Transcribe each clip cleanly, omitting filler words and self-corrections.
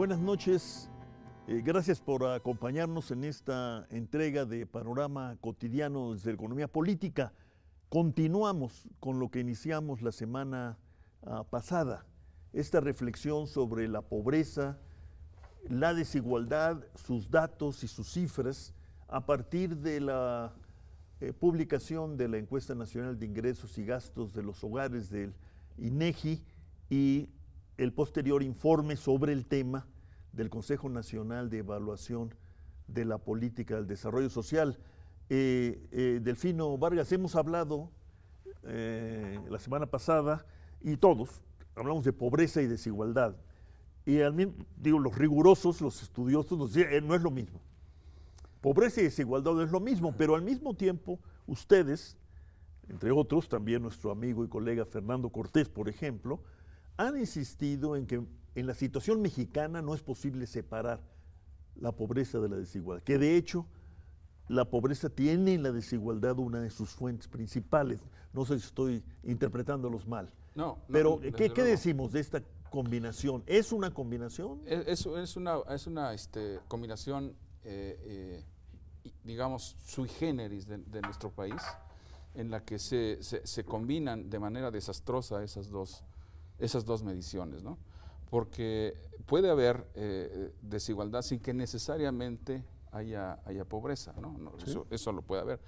Buenas noches, gracias por acompañarnos en esta entrega de Panorama Cotidiano desde la Economía Política. Continuamos con lo que iniciamos la semana pasada, esta reflexión sobre la pobreza, la desigualdad, sus datos y sus cifras a partir de la publicación de la Encuesta Nacional de Ingresos y Gastos de los Hogares del INEGI y el posterior informe sobre el tema del Consejo Nacional de Evaluación de la Política del Desarrollo Social. Delfino Vargas, hemos hablado la semana pasada y todos hablamos de pobreza y desigualdad. Y al mismo, los rigurosos, los estudiosos nos dicen, no es lo mismo. Pobreza y desigualdad no es lo mismo, pero al mismo tiempo ustedes, entre otros, también nuestro amigo y colega Fernando Cortés, por ejemplo, han insistido en que en la situación mexicana no es posible separar la pobreza de la desigualdad, que de hecho la pobreza tiene en la desigualdad una de sus fuentes principales. No sé si estoy interpretándolos mal. No, pero no, ¿qué decimos de esta combinación? ¿Es una combinación? Es una combinación, digamos, sui generis de nuestro país, en la que se combinan de manera desastrosa esas dos mediciones, ¿no? Porque puede haber desigualdad sin que necesariamente haya pobreza, ¿no? Sí. Eso lo puede haber.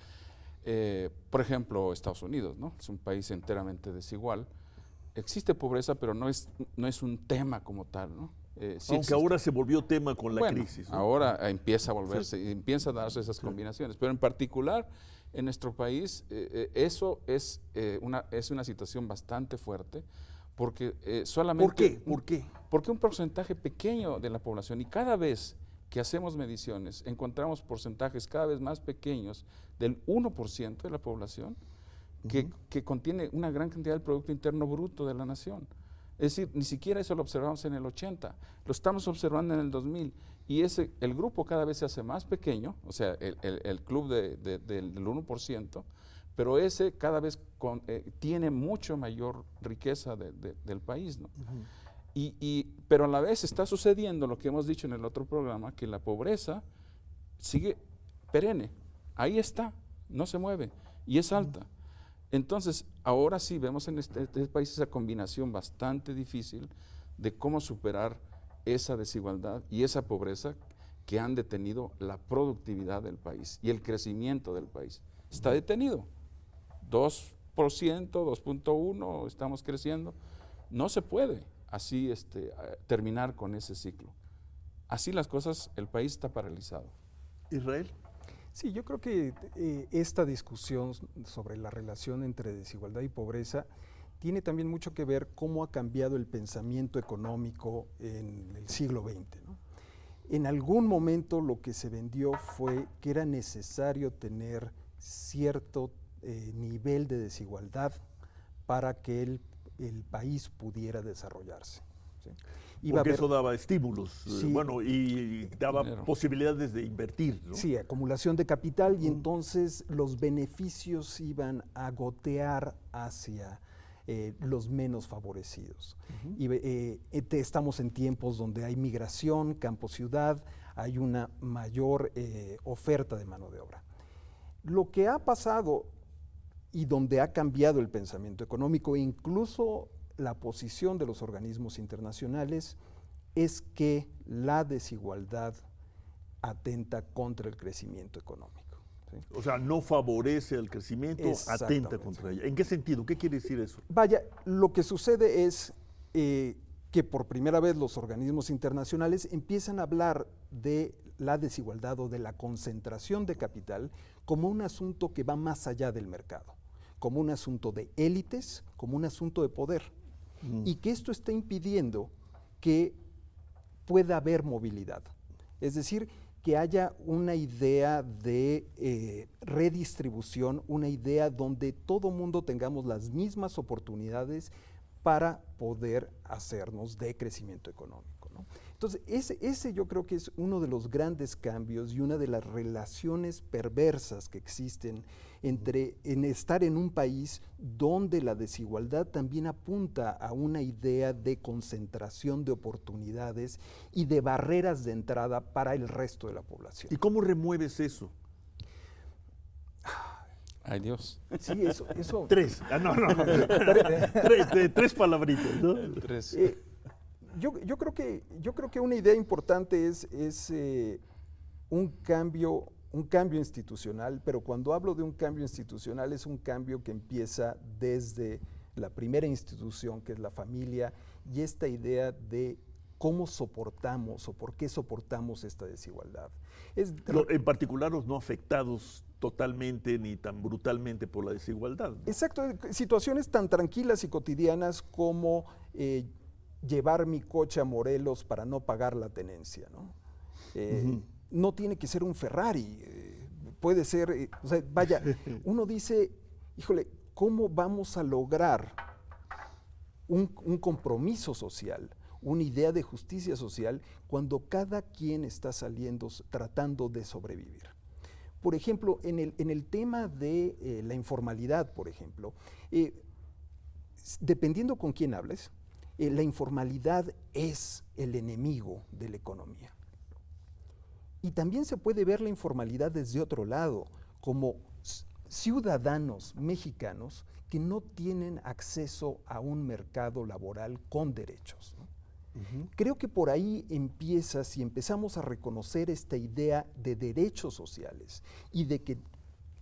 Por ejemplo, Estados Unidos, ¿no? Es un país enteramente desigual. Existe pobreza, pero no es un tema como tal, ¿no? Sí aunque existe. ahora se volvió tema con la crisis, ¿no? Ahora empieza a volverse, empieza a darse esas combinaciones, pero en particular en nuestro país eso es una situación bastante fuerte, porque solamente... ¿Por qué? Porque un porcentaje pequeño de la población, y cada vez que hacemos mediciones encontramos porcentajes cada vez más pequeños del 1% de la población que contiene una gran cantidad del Producto Interno Bruto de la nación. Es decir, ni siquiera eso lo observamos en el 80, lo estamos observando en el 2000, y el grupo cada vez se hace más pequeño, o sea, el club del 1%, pero ese cada vez tiene mucho mayor riqueza del país, ¿no? Pero a la vez está sucediendo lo que hemos dicho en el otro programa, que la pobreza sigue perenne, ahí está, no se mueve, y es alta. Entonces, ahora sí vemos en este país esa combinación bastante difícil de cómo superar esa desigualdad y esa pobreza que han detenido la productividad del país y el crecimiento del país. Está detenido. 2%, 2.1%, estamos creciendo. No se puede así terminar con ese ciclo. Así las cosas, el país está paralizado. Israel. Sí, yo creo que esta discusión sobre la relación entre desigualdad y pobreza tiene también mucho que ver cómo ha cambiado el pensamiento económico en el siglo XX, ¿no? En algún momento lo que se vendió fue que era necesario tener cierto nivel de desigualdad para que el país pudiera desarrollarse, ¿sí? Porque eso daba estímulos, sí, y daba posibilidades de invertir, ¿no? Sí, acumulación de capital, y entonces los beneficios iban a gotear hacia los menos favorecidos. Y estamos en tiempos donde hay migración, campo-ciudad, hay una mayor oferta de mano de obra. Lo que ha pasado y donde ha cambiado el pensamiento económico, incluso la posición de los organismos internacionales, es que la desigualdad atenta contra el crecimiento económico, ¿sí? O sea, no favorece el crecimiento, atenta contra ella. ¿En qué sentido? ¿Qué quiere decir eso? Vaya, lo que sucede es que por primera vez los organismos internacionales empiezan a hablar de la desigualdad o de la concentración de capital como un asunto que va más allá del mercado, como un asunto de élites, como un asunto de poder. Y que esto está impidiendo que pueda haber movilidad. Es decir, que haya una idea de redistribución, una idea donde todo mundo tengamos las mismas oportunidades para poder hacernos de crecimiento económico, ¿no? Entonces, ese yo creo que es uno de los grandes cambios y una de las relaciones perversas que existen en estar en un país donde la desigualdad también apunta a una idea de concentración de oportunidades y de barreras de entrada para el resto de la población. ¿Y cómo remueves eso? Ay, Dios. Sí, eso. Tres. No. Tres palabritas, ¿no? Tres. Yo creo que una idea importante es un cambio institucional, pero cuando hablo de un cambio institucional es un cambio que empieza desde la primera institución, que es la familia, y esta idea de cómo soportamos o por qué soportamos esta desigualdad. En particular los no afectados totalmente ni tan brutalmente por la desigualdad, ¿no? Exacto, situaciones tan tranquilas y cotidianas como llevar mi coche a Morelos para no pagar la tenencia, ¿no? No tiene que ser un Ferrari, puede ser, o sea, vaya, uno dice, híjole, ¿cómo vamos a lograr un compromiso social, una idea de justicia social, cuando cada quien está saliendo tratando de sobrevivir? Por ejemplo, en el tema de la informalidad, por ejemplo, dependiendo con quién hables, la informalidad es el enemigo de la economía. Y también se puede ver la informalidad desde otro lado, como ciudadanos mexicanos que no tienen acceso a un mercado laboral con derechos, ¿no? Creo que por ahí empieza, si empezamos a reconocer esta idea de derechos sociales y de que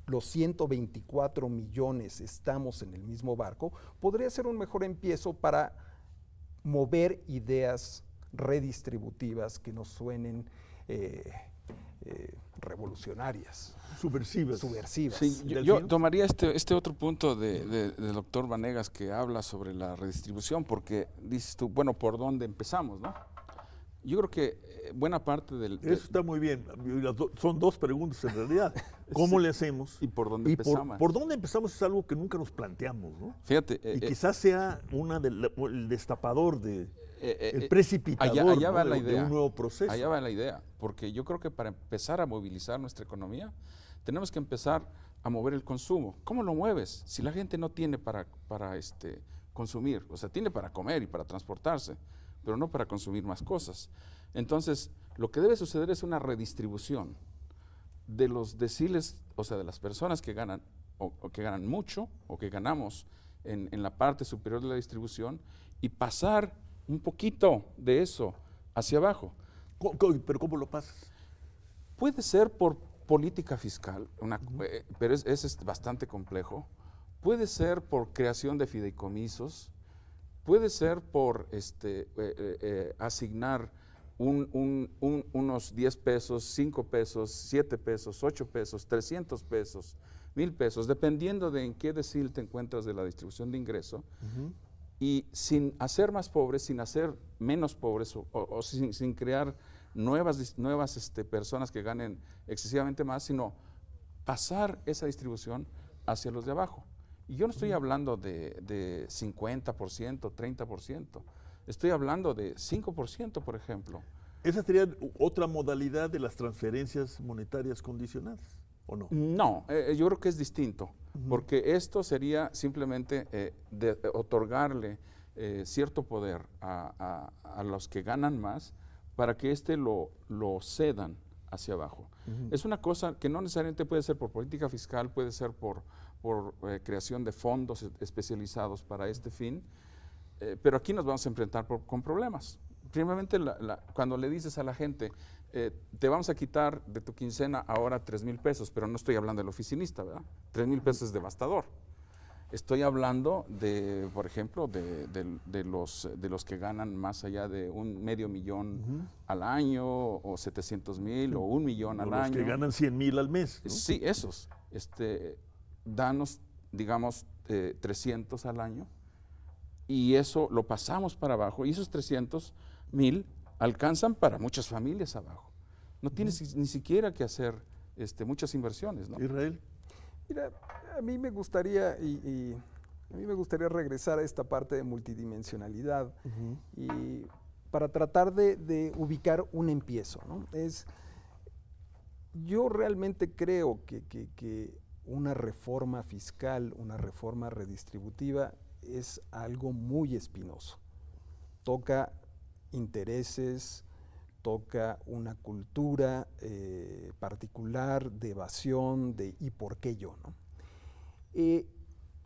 los 124 millones estamos en el mismo barco, podría ser un mejor empiezo para mover ideas redistributivas que nos suenen revolucionarias. Subversivas. Sí, yo tomaría este otro punto del doctor Vanegas que habla sobre la redistribución, porque dices tú, bueno, ¿por dónde empezamos, no? Yo creo que buena parte Eso está muy bien. Son dos preguntas en realidad. ¿Cómo sí. le hacemos? ¿Y por dónde empezamos? Por dónde empezamos es algo que nunca nos planteamos, ¿no? Fíjate. Y quizás sea el destapador el precipitador, allá ¿no? va la idea. De un nuevo proceso. Allá va la idea, porque yo creo que para empezar a movilizar nuestra economía, tenemos que empezar a mover el consumo. ¿Cómo lo mueves? Si la gente no tiene para consumir, o sea, tiene para comer y para transportarse, pero no para consumir más cosas. Entonces, lo que debe suceder es una redistribución de los deciles, o sea, de las personas que ganan o que ganan mucho o que ganamos en la parte superior de la distribución y pasar un poquito de eso hacia abajo. ¿Pero cómo lo pasas? Puede ser por política fiscal, pero es bastante complejo. Puede ser por creación de fideicomisos. Puede ser por asignar unos 10 pesos, 5 pesos, 7 pesos, 8 pesos, 300 pesos, 1,000 pesos, dependiendo de en qué decil te encuentras de la distribución de ingreso. Y sin hacer más pobres, sin hacer menos pobres o sin crear nuevas personas que ganen excesivamente más, sino pasar esa distribución hacia los de abajo. Y yo no estoy hablando de 50%, 30%, estoy hablando de 5%, por ejemplo. ¿Esa sería otra modalidad de las transferencias monetarias condicionadas o no? No, yo creo que es distinto, porque esto sería simplemente de otorgarle cierto poder a los que ganan más para que lo cedan hacia abajo. Es una cosa que no necesariamente puede ser por política fiscal, puede ser por creación de fondos especializados para este fin, pero aquí nos vamos a enfrentar con problemas. Primeramente, cuando le dices a la gente, te vamos a quitar de tu quincena ahora 3,000 pesos, pero no estoy hablando del oficinista, ¿verdad? 3,000 pesos es devastador. Estoy hablando por ejemplo, de los que ganan más allá de $500,000 al año, o 700,000, o 1,000,000 al año. Los que ganan 100,000 al mes, ¿no? Sí, esos. Danos, digamos, 300 al año, y eso lo pasamos para abajo, y esos 300,000 alcanzan para muchas familias abajo. No tienes ni siquiera que hacer muchas inversiones, ¿no? Israel. Mira, a mí me gustaría, y A mí me gustaría regresar a esta parte de multidimensionalidad y para tratar de ubicar un empiezo, ¿no? Yo realmente creo que una reforma fiscal, una reforma redistributiva es algo muy espinoso. Toca intereses, toca una cultura particular de evasión, de ¿y por qué yo? ¿No?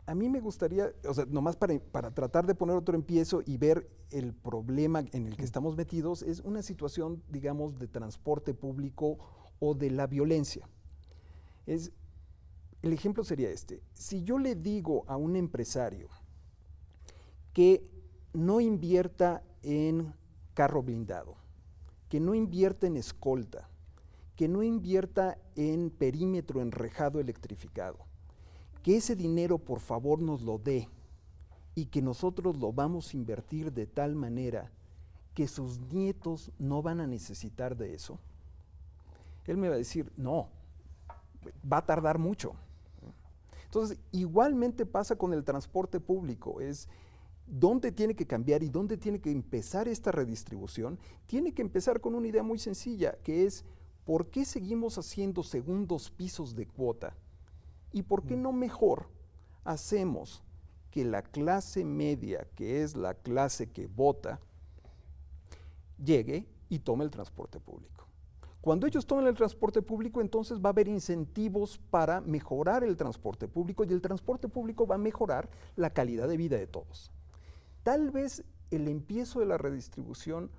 A mí me gustaría, o sea, nomás para tratar de poner otro empiezo y ver el problema en el que estamos metidos, es una situación, digamos, de transporte público o de la violencia. El ejemplo sería este: si yo le digo a un empresario que no invierta en carro blindado, que no invierta en escolta, que no invierta en perímetro enrejado electrificado, que ese dinero por favor nos lo dé y que nosotros lo vamos a invertir de tal manera que sus nietos no van a necesitar de eso, él me va a decir, no, va a tardar mucho. Entonces, igualmente pasa con el transporte público, es dónde tiene que cambiar y dónde tiene que empezar esta redistribución. Tiene que empezar con una idea muy sencilla, que es, ¿por qué seguimos haciendo segundos pisos de cuota? ¿Y por qué no mejor hacemos que la clase media, que es la clase que vota, llegue y tome el transporte público? Cuando ellos tomen el transporte público, entonces va a haber incentivos para mejorar el transporte público y el transporte público va a mejorar la calidad de vida de todos. Tal vez el empiezo de la redistribución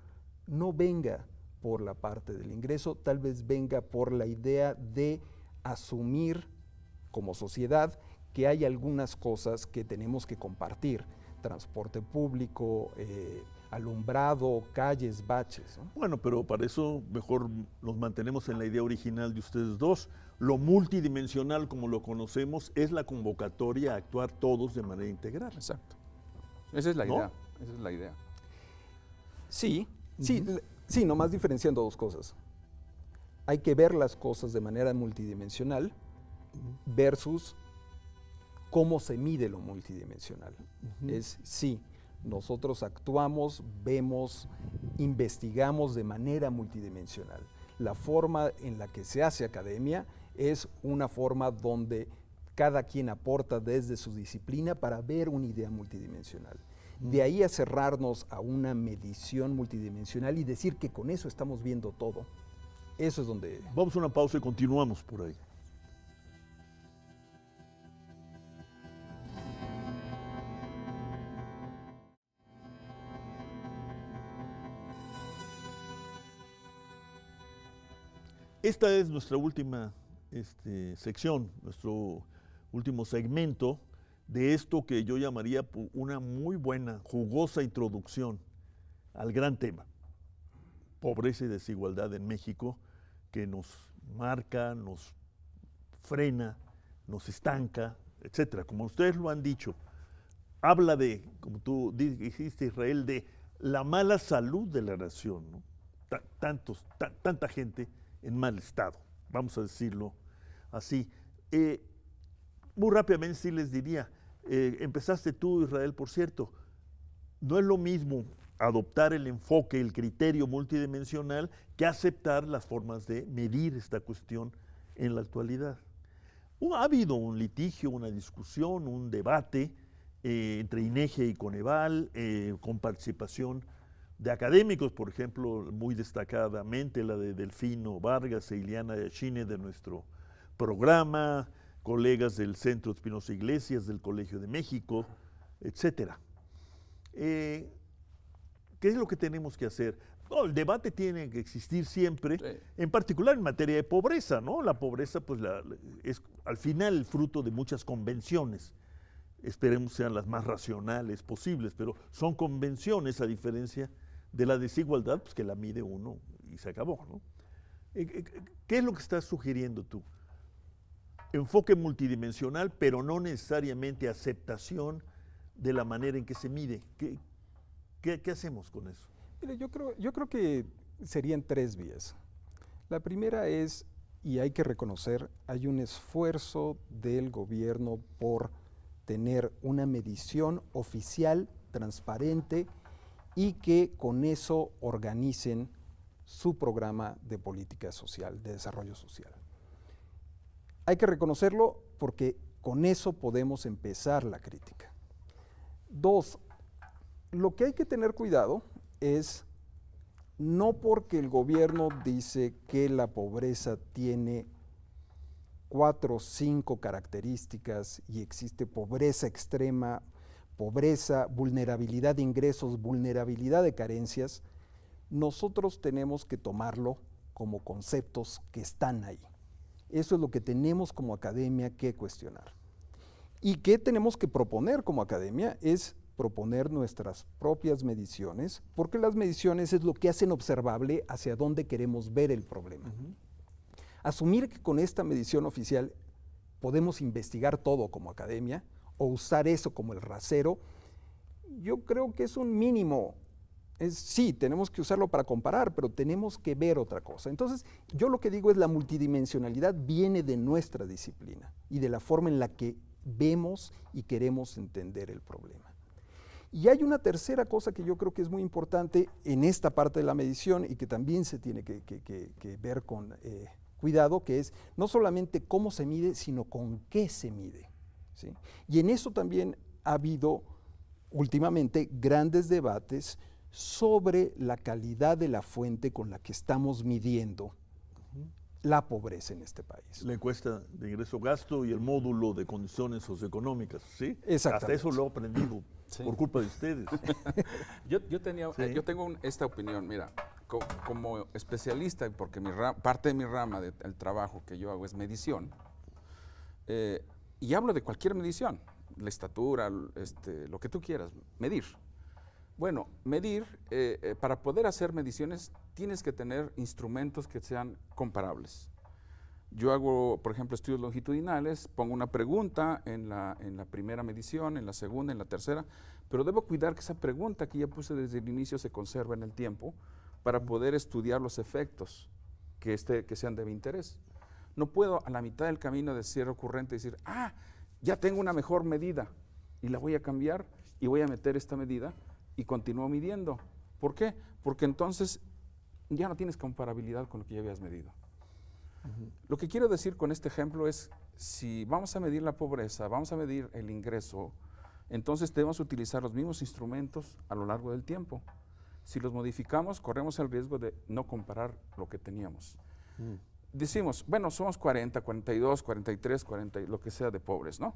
no venga por la parte del ingreso, tal vez venga por la idea de asumir como sociedad que hay algunas cosas que tenemos que compartir: transporte público, alumbrado, calles, baches, ¿no? Bueno, pero para eso mejor nos mantenemos en la idea original de ustedes dos. Lo multidimensional, como lo conocemos, es la convocatoria a actuar todos de manera integral. Exacto. Esa es la ¿No? idea. Esa es la idea. Sí, sí, nomás diferenciando dos cosas. Hay que ver las cosas de manera multidimensional versus cómo se mide lo multidimensional. Sí, nosotros actuamos, vemos, investigamos de manera multidimensional. La forma en la que se hace academia es una forma donde cada quien aporta desde su disciplina para ver una idea multidimensional. De ahí a cerrarnos a una medición multidimensional y decir que con eso estamos viendo todo. Eso es donde... Vamos a una pausa y continuamos por ahí. Esta es nuestra última sección, nuestro último segmento de esto que yo llamaría una muy buena, jugosa introducción al gran tema: pobreza y desigualdad en México, que nos marca, nos frena, nos estanca, etcétera. Como ustedes lo han dicho, habla de, como tú dijiste, Israel, de la mala salud de la nación, ¿no? Tanta gente en mal estado, vamos a decirlo así. Muy rápidamente sí les diría, empezaste tú, Israel, por cierto, no es lo mismo adoptar el enfoque, el criterio multidimensional, que aceptar las formas de medir esta cuestión en la actualidad. Ha habido un litigio, una discusión, un debate entre INEGE y Coneval, con participación de académicos, por ejemplo, muy destacadamente la de Delfino Vargas e Ileana Yachine de nuestro programa, colegas del Centro Espinosa Iglesias, del Colegio de México, etcétera. ¿Qué es lo que tenemos que hacer? No, el debate tiene que existir siempre, sí, en particular en materia de pobreza, ¿no? La pobreza, pues, es al final el fruto de muchas convenciones. Esperemos sean las más racionales posibles, pero son convenciones, a diferencia de la desigualdad, pues que la mide uno y se acabó, ¿no? ¿Qué es lo que estás sugiriendo tú? Enfoque multidimensional, pero no necesariamente aceptación de la manera en que se mide. ¿Qué hacemos con eso? Mire, yo creo que serían tres vías. La primera es, y hay que reconocer, hay un esfuerzo del gobierno por tener una medición oficial, transparente, y que con eso organicen su programa de política social, de desarrollo social. Hay que reconocerlo porque con eso podemos empezar la crítica. 2, lo que hay que tener cuidado es no porque el gobierno dice que la pobreza tiene 4 o 5 características y existe pobreza extrema, pobreza, vulnerabilidad de ingresos, vulnerabilidad de carencias, nosotros tenemos que tomarlo como conceptos que están ahí. Eso es lo que tenemos como academia que cuestionar. ¿Y qué tenemos que proponer como academia? Es proponer nuestras propias mediciones, porque las mediciones es lo que hacen observable hacia dónde queremos ver el problema. Asumir que con esta medición oficial podemos investigar todo como academia o usar eso como el rasero, yo creo que es un mínimo. Sí, tenemos que usarlo para comparar, pero tenemos que ver otra cosa. Entonces, yo lo que digo es la multidimensionalidad viene de nuestra disciplina y de la forma en la que vemos y queremos entender el problema. Y hay una tercera cosa que yo creo que es muy importante en esta parte de la medición y que también se tiene que ver con cuidado, que es no solamente cómo se mide, sino con qué se mide, ¿sí? Y en eso también ha habido últimamente grandes debates sobre la calidad de la fuente con la que estamos midiendo la pobreza en este país. La encuesta de ingreso-gasto y el módulo de condiciones socioeconómicas, ¿sí? Exactamente. Hasta eso lo he aprendido por culpa de ustedes. Yo tengo esta opinión, mira, como especialista, porque parte de mi rama del trabajo que yo hago es medición, y hablo de cualquier medición, la estatura, lo que tú quieras, medir. Bueno, medir, para poder hacer mediciones tienes que tener instrumentos que sean comparables. Yo hago, por ejemplo, estudios longitudinales, pongo una pregunta en la primera medición, en la segunda, en la tercera, pero debo cuidar que esa pregunta que ya puse desde el inicio se conserve en el tiempo para poder estudiar los efectos que sean de mi interés. No puedo a la mitad del camino de cierre ocurrente decir, ya tengo una mejor medida y la voy a cambiar y voy a meter esta medida y continúo midiendo. ¿Por qué? Porque entonces ya no tienes comparabilidad con lo que ya habías medido. Lo que quiero decir con este ejemplo es, si vamos a medir la pobreza, vamos a medir el ingreso, entonces debemos utilizar los mismos instrumentos a lo largo del tiempo. Si los modificamos, corremos el riesgo de no comparar lo que teníamos. Decimos, bueno, somos 40, 42, 43, 40, lo que sea de pobres, ¿no?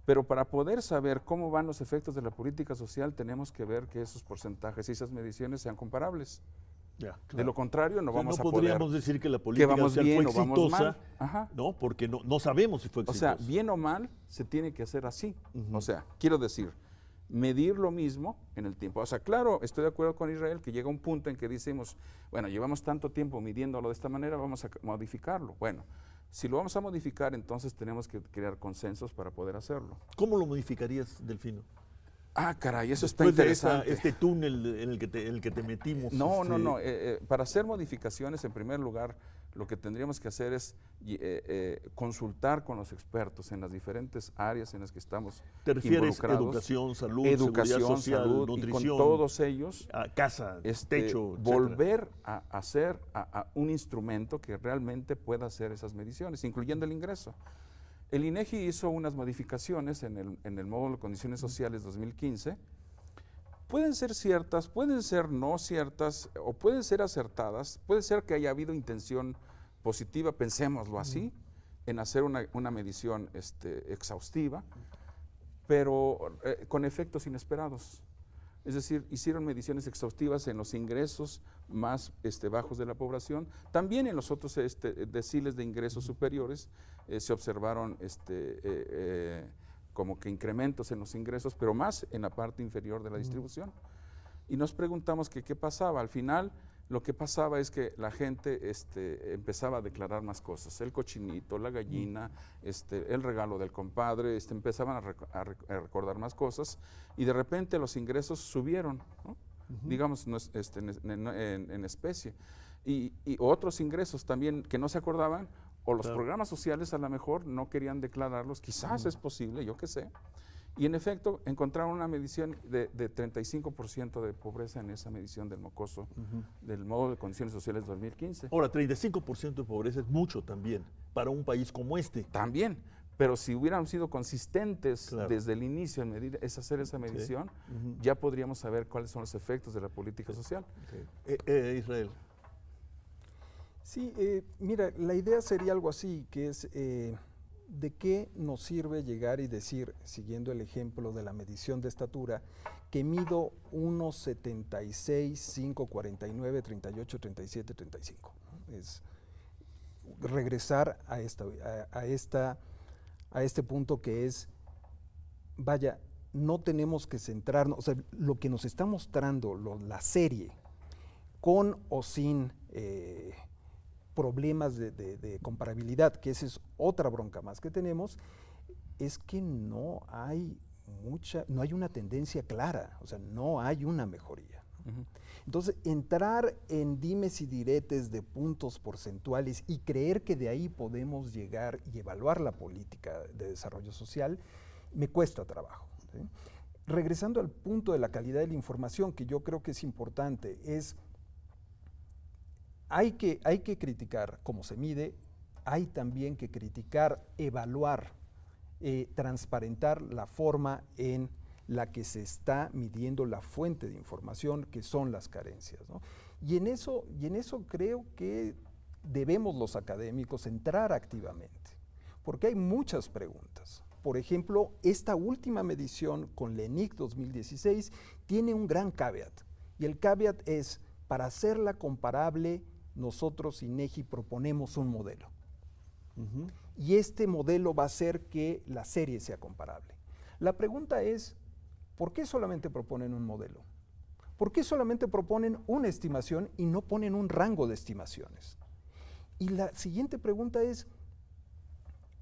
Pero para poder saber cómo van los efectos de la política social, tenemos que ver que esos porcentajes y esas mediciones sean comparables. Ya, claro. De lo contrario, no vamos a poder. No podríamos decir que la política social bien, fue exitosa, Ajá. ¿no? Porque no sabemos si fue exitosa. O sea, bien o mal, se tiene que hacer así. O sea, quiero decir, medir lo mismo en el tiempo. O sea, claro, estoy de acuerdo con Israel que llega un punto en que decimos, bueno, llevamos tanto tiempo midiéndolo de esta manera, vamos a modificarlo. Bueno, si lo vamos a modificar, entonces tenemos que crear consensos para poder hacerlo. ¿Cómo lo modificarías, Delfino? Caray, eso está Después de interesante. este túnel en el que te metimos. No. Para hacer modificaciones, en primer lugar, lo que tendríamos que hacer es consultar con los expertos en las diferentes áreas en las que estamos ¿Te refieres involucrados. Educación, salud, seguridad social, salud, nutrición? Y con todos ellos, casa, techo, volver a hacer un instrumento que realmente pueda hacer esas mediciones, incluyendo el ingreso. El INEGI hizo unas modificaciones en el módulo de condiciones sociales 2015. Pueden ser ciertas, pueden ser no ciertas, o pueden ser acertadas. Puede ser que haya habido intención positiva, pensémoslo así, en hacer una medición exhaustiva, pero con efectos inesperados. Es decir, hicieron mediciones exhaustivas en los ingresos más bajos de la población. También en los otros deciles de ingresos superiores se observaron como que incrementos en los ingresos, pero más en la parte inferior de la distribución. Y nos preguntamos que qué pasaba. Al final, lo que pasaba es que la gente empezaba a declarar más cosas. El cochinito, la gallina, el regalo del compadre, empezaban a recordar más cosas y de repente los ingresos subieron, ¿no? Digamos, en especie. Y otros ingresos también que no se acordaban, o los programas sociales a lo mejor no querían declararlos, quizás es posible, yo qué sé. Y en efecto, encontraron una medición de 35% de pobreza en esa medición del Mocoso, del Módulo de Condiciones Sociales 2015. Ahora, 35% de pobreza es mucho también para un país como este. También, pero si hubieran sido consistentes Claro. desde el inicio en hacer esa medición, ya podríamos saber cuáles son los efectos de la política social. Israel. Sí, mira, la idea sería algo así, que es de qué nos sirve llegar y decir, siguiendo el ejemplo de la medición de estatura, que mido 1,76, 5, 49, 38, 37, 35. Es regresar a este punto que es, vaya, no tenemos que centrarnos, o sea, lo que nos está mostrando la serie, con o sin problemas de comparabilidad, que esa es otra bronca más que tenemos, es que no hay una tendencia clara, o sea, no hay una mejoría. Entonces, entrar en dimes y diretes de puntos porcentuales y creer que de ahí podemos llegar y evaluar la política de desarrollo social, me cuesta trabajo, ¿sí? Regresando al punto de la calidad de la información, que yo creo que es importante, hay que criticar cómo se mide, hay también que criticar, evaluar, transparentar la forma en la que se está midiendo la fuente de información, que son las carencias, ¿no? Y en eso creo que debemos los académicos entrar activamente, porque hay muchas preguntas. Por ejemplo, esta última medición con la ENIC 2016 tiene un gran caveat, y el caveat es, para hacerla comparable, nosotros, INEGI, proponemos un modelo. Y este modelo va a hacer que la serie sea comparable. La pregunta es, ¿por qué solamente proponen un modelo? ¿Por qué solamente proponen una estimación y no ponen un rango de estimaciones? Y la siguiente pregunta es,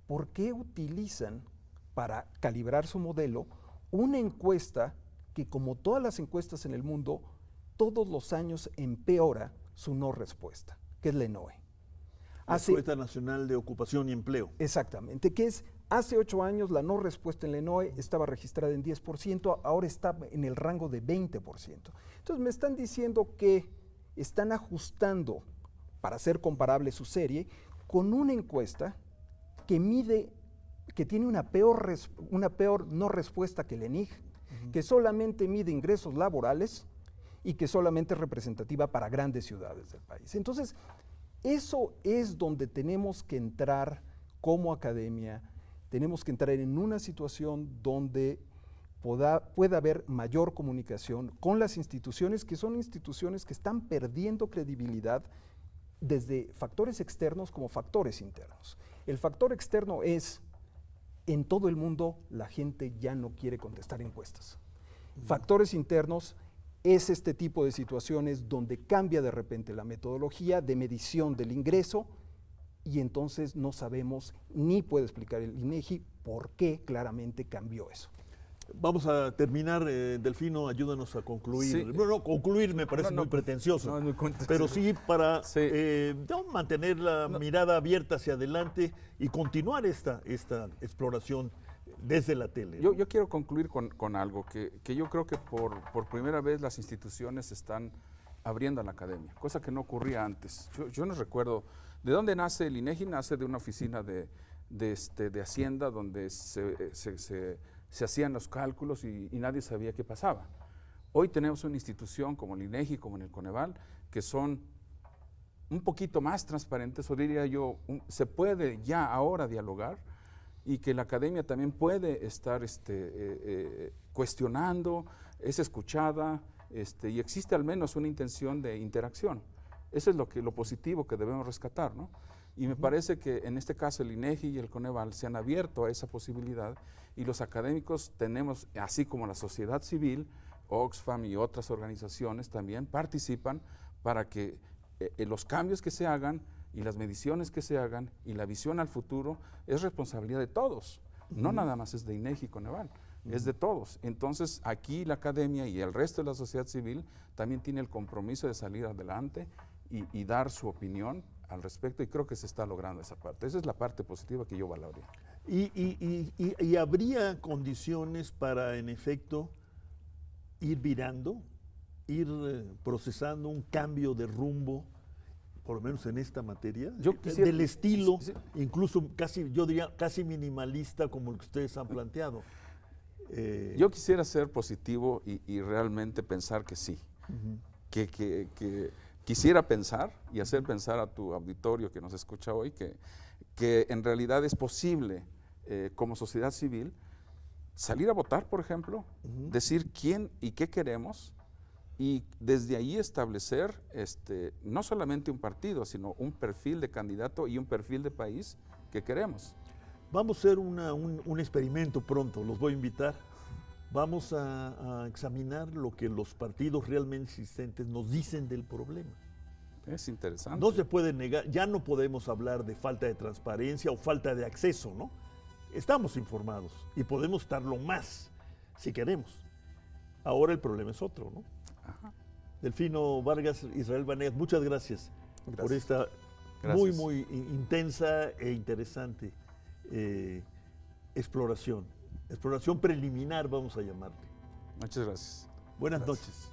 ¿por qué utilizan para calibrar su modelo una encuesta que, como todas las encuestas en el mundo, todos los años empeora su no respuesta, que es la ENOE? La Encuesta Nacional de Ocupación y Empleo. Exactamente, que es, hace 8 años la no respuesta en la ENOE estaba registrada en 10%, ahora está en el rango de 20%. Entonces me están diciendo que están ajustando para hacer comparable su serie con una encuesta que mide, que tiene una peor no respuesta que el ENIG, que solamente mide ingresos laborales y que solamente es representativa para grandes ciudades del país. Entonces, eso es donde tenemos que entrar como academia, tenemos que entrar en una situación donde pueda haber mayor comunicación con las instituciones, que son instituciones que están perdiendo credibilidad desde factores externos como factores internos. El factor externo es, en todo el mundo la gente ya no quiere contestar encuestas. Factores internos es este tipo de situaciones donde cambia de repente la metodología de medición del ingreso y entonces no sabemos, ni puede explicar el INEGI por qué claramente cambió eso. Vamos a terminar, Delfino, ayúdanos a concluir. Sí. No, concluir me parece muy pretencioso, no, muy pero sí para Sí. mantener la mirada abierta hacia adelante y continuar esta exploración desde la tele. Yo quiero concluir con algo que yo creo que por primera vez las instituciones están abriendo a la academia, cosa que no ocurría antes. Yo no recuerdo de dónde nace el INEGI. Nace de una oficina de Hacienda donde se hacían los cálculos y nadie sabía qué pasaba. Hoy tenemos una institución como el INEGI, como en el Coneval, que son un poquito más transparentes, o diría yo, se puede ya ahora dialogar, y que la academia también puede estar cuestionando, es escuchada, y existe al menos una intención de interacción. Eso es lo positivo que debemos rescatar, ¿no? Y me parece que en este caso el INEGI y el Coneval se han abierto a esa posibilidad, y los académicos tenemos, así como la sociedad civil, Oxfam y otras organizaciones también participan para que los cambios que se hagan y las mediciones que se hagan y la visión al futuro es responsabilidad de todos, no nada más es de INEGI y Coneval, es de todos. Entonces aquí la academia y el resto de la sociedad civil también tiene el compromiso de salir adelante y dar su opinión al respecto, y creo que se está logrando esa parte. Esa es la parte positiva que yo valoraría. Y habría condiciones para, en efecto, ir virando, ir procesando un cambio de rumbo, por lo menos en esta materia, del estilo, incluso casi, yo diría, casi minimalista como el que ustedes han planteado. Yo quisiera ser positivo y realmente pensar que sí, que quisiera pensar y hacer pensar a tu auditorio que nos escucha hoy que en realidad es posible, como sociedad civil, salir a votar, por ejemplo, decir quién y qué queremos, y desde ahí establecer no solamente un partido, sino un perfil de candidato y un perfil de país que queremos. Vamos a hacer un experimento pronto, los voy a invitar. Vamos a examinar lo que los partidos realmente existentes nos dicen del problema. Es interesante. No se puede negar, ya no podemos hablar de falta de transparencia o falta de acceso, ¿no? Estamos informados y podemos estarlo más si queremos. Ahora el problema es otro, ¿no? Ajá. Delfino Vargas, Israel Vanegas, muchas gracias por esta muy intensa e interesante exploración preliminar, vamos a llamarle. Muchas gracias. Buenas noches.